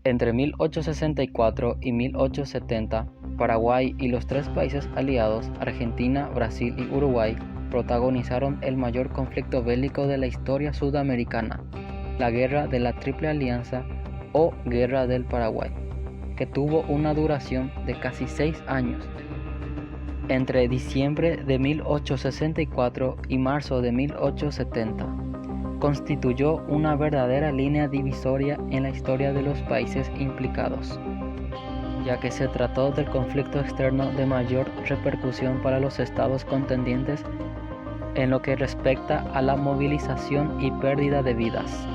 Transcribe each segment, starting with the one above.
Entre 1864 y 1870, Paraguay y los tres países aliados, Argentina, Brasil y Uruguay, protagonizaron el mayor conflicto bélico de la historia sudamericana, la Guerra de la Triple Alianza o Guerra del Paraguay, que tuvo una duración de casi 6 años. Entre diciembre de 1864 y marzo de 1870, constituyó una verdadera línea divisoria en la historia de los países implicados, ya que se trató del conflicto externo de mayor repercusión para los estados contendientes en lo que respecta a la movilización y pérdida de vidas.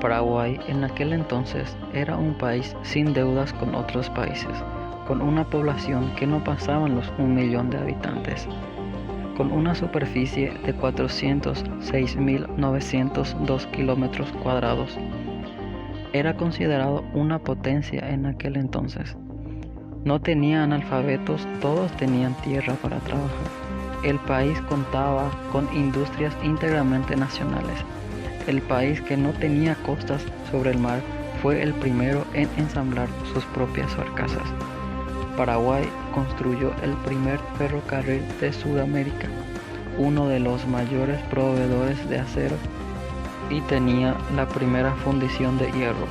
Paraguay en aquel entonces era un país sin deudas con otros países, con una población que no pasaban los 1 millón de habitantes, con una superficie de 406.902 kilómetros cuadrados. Era considerado una potencia en aquel entonces. No tenía analfabetos, todos tenían tierra para trabajar. El país contaba con industrias íntegramente nacionales. El país que no tenía costas sobre el mar fue el primero en ensamblar sus propias barcazas. Paraguay construyó el primer ferrocarril de Sudamérica, uno de los mayores proveedores de acero, y tenía la primera fundición de hierro.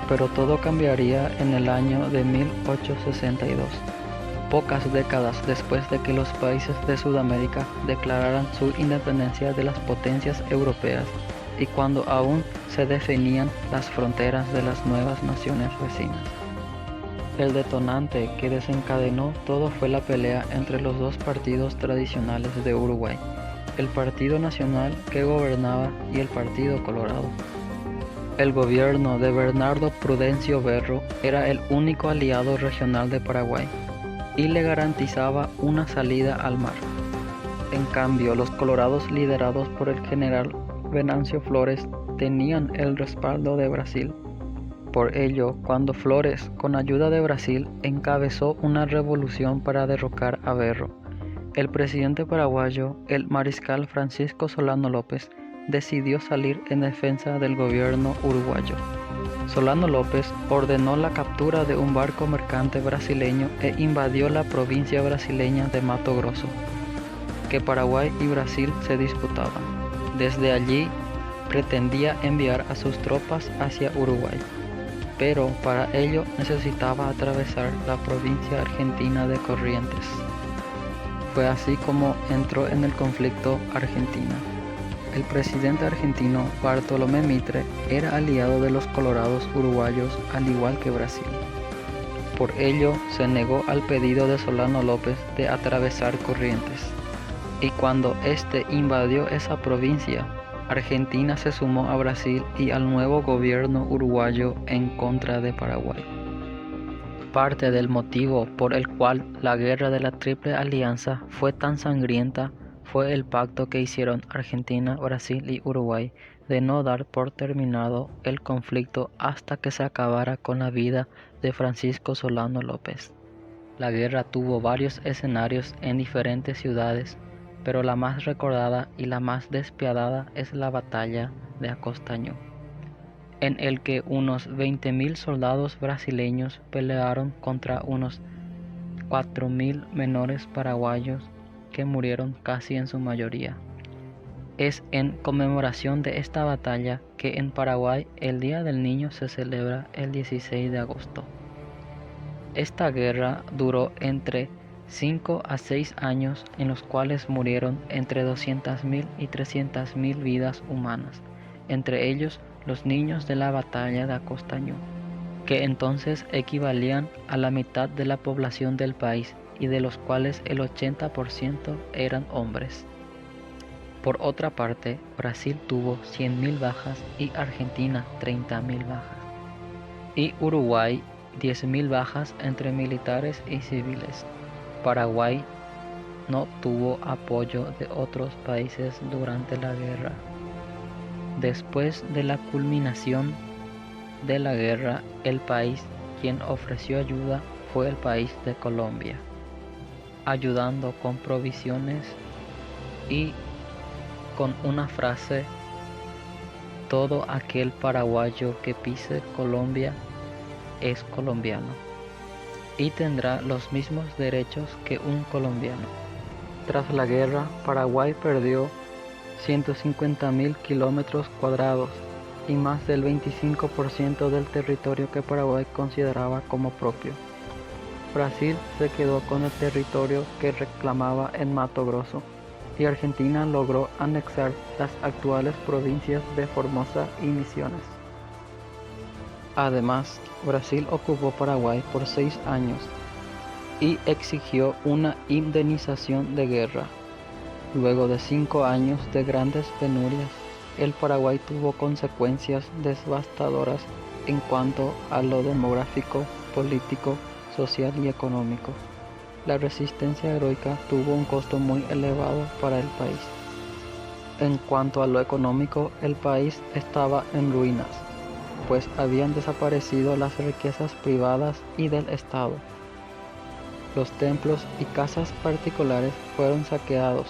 Pero todo cambiaría en el año de 1862, pocas décadas después de que los países de Sudamérica declararan su independencia de las potencias europeas y cuando aún se definían las fronteras de las nuevas naciones vecinas. El detonante que desencadenó todo fue la pelea entre los dos partidos tradicionales de Uruguay, el Partido Nacional que gobernaba y el Partido Colorado. El gobierno de Bernardo Prudencio Berro era el único aliado regional de Paraguay y le garantizaba una salida al mar. En cambio, los colorados liderados por el general Venancio Flores tenían el respaldo de Brasil. Por ello, cuando Flores, con ayuda de Brasil, encabezó una revolución para derrocar a Berro, el presidente paraguayo, el mariscal Francisco Solano López, decidió salir en defensa del gobierno uruguayo. Solano López ordenó la captura de un barco mercante brasileño e invadió la provincia brasileña de Mato Grosso, que Paraguay y Brasil se disputaban. Desde allí pretendía enviar a sus tropas hacia Uruguay, pero para ello necesitaba atravesar la provincia argentina de Corrientes. Fue así como entró en el conflicto Argentina. El presidente argentino Bartolomé Mitre era aliado de los colorados uruguayos al igual que Brasil. Por ello se negó al pedido de Solano López de atravesar Corrientes. Y cuando éste invadió esa provincia, Argentina se sumó a Brasil y al nuevo gobierno uruguayo en contra de Paraguay. Parte del motivo por el cual la guerra de la Triple Alianza fue tan sangrienta fue el pacto que hicieron Argentina, Brasil y Uruguay de no dar por terminado el conflicto hasta que se acabara con la vida de Francisco Solano López. La guerra tuvo varios escenarios en diferentes ciudades, pero la más recordada y la más despiadada es la batalla de Acostañó, en el que unos 20.000 soldados brasileños pelearon contra unos 4.000 menores paraguayos que murieron casi en su mayoría. Es en conmemoración de esta batalla que en Paraguay el Día del Niño se celebra el 16 de agosto. Esta guerra duró entre 5 a 6 años en los cuales murieron entre 200.000 y 300.000 vidas humanas, entre ellos los niños de la batalla de Acostañó, que entonces equivalían a la mitad de la población del país y de los cuales el 80% eran hombres. Por otra parte, Brasil tuvo 100.000 bajas y Argentina 30.000 bajas, y Uruguay 10.000 bajas entre militares y civiles. Paraguay no tuvo apoyo de otros países durante la guerra. Después de la culminación de la guerra, el país quien ofreció ayuda fue el país de Colombia, ayudando con provisiones y con una frase todo aquel paraguayo que pise Colombia es colombiano y tendrá los mismos derechos que un colombiano. Tras la guerra, Paraguay perdió 150.000 kilómetros cuadrados y más del 25% del territorio que Paraguay consideraba como propio. Brasil se quedó con el territorio que reclamaba en Mato Grosso y Argentina logró anexar las actuales provincias de Formosa y Misiones. Además, Brasil ocupó Paraguay por 6 años y exigió una indemnización de guerra. Luego de 5 años de grandes penurias, el Paraguay tuvo consecuencias devastadoras en cuanto a lo demográfico, político, social y económico. La resistencia heroica tuvo un costo muy elevado para el país. En cuanto a lo económico, el país estaba en ruinas, pues habían desaparecido las riquezas privadas y del Estado. Los templos y casas particulares fueron saqueados,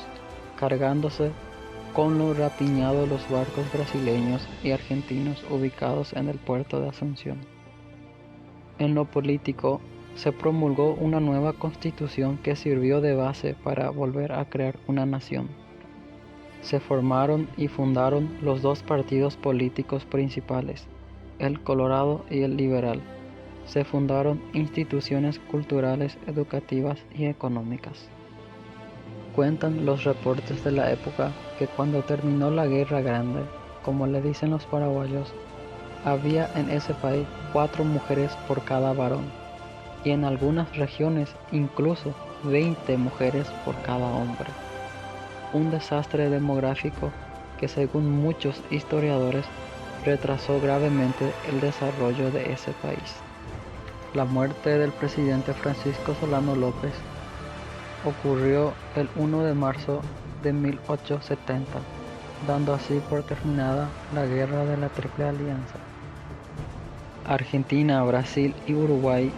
cargándose con lo rapiñado los barcos brasileños y argentinos ubicados en el puerto de Asunción. En lo político, se promulgó una nueva constitución que sirvió de base para volver a crear una nación. Se formaron y fundaron los dos partidos políticos principales, el Colorado y el Liberal. Se fundaron instituciones culturales, educativas y económicas. Cuentan los reportes de la época que cuando terminó la Guerra Grande, como le dicen los paraguayos, había en ese país 4 mujeres por cada varón, y en algunas regiones incluso 20 mujeres por cada hombre. Un desastre demográfico que, según muchos historiadores, retrasó gravemente el desarrollo de ese país. La muerte del presidente Francisco Solano López ocurrió el 1 de marzo de 1870, dando así por terminada la Guerra de la Triple Alianza. Argentina, Brasil y Uruguay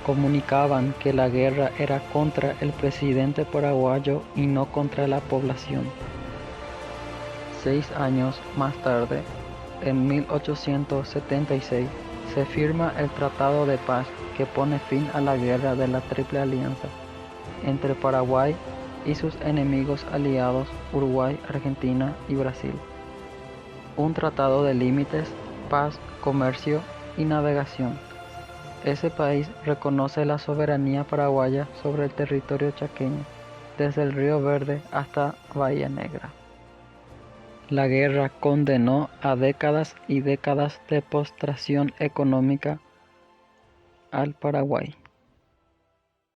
comunicaban que la guerra era contra el presidente paraguayo y no contra la población. 6 años más tarde, en 1876, se firma el Tratado de Paz que pone fin a la Guerra de la Triple Alianza entre Paraguay y sus enemigos aliados Uruguay, Argentina y Brasil. Un tratado de límites, paz, comercio y navegación. Ese país reconoce la soberanía paraguaya sobre el territorio chaqueño, desde el Río Verde hasta Bahía Negra. La guerra condenó a décadas y décadas de postración económica al Paraguay.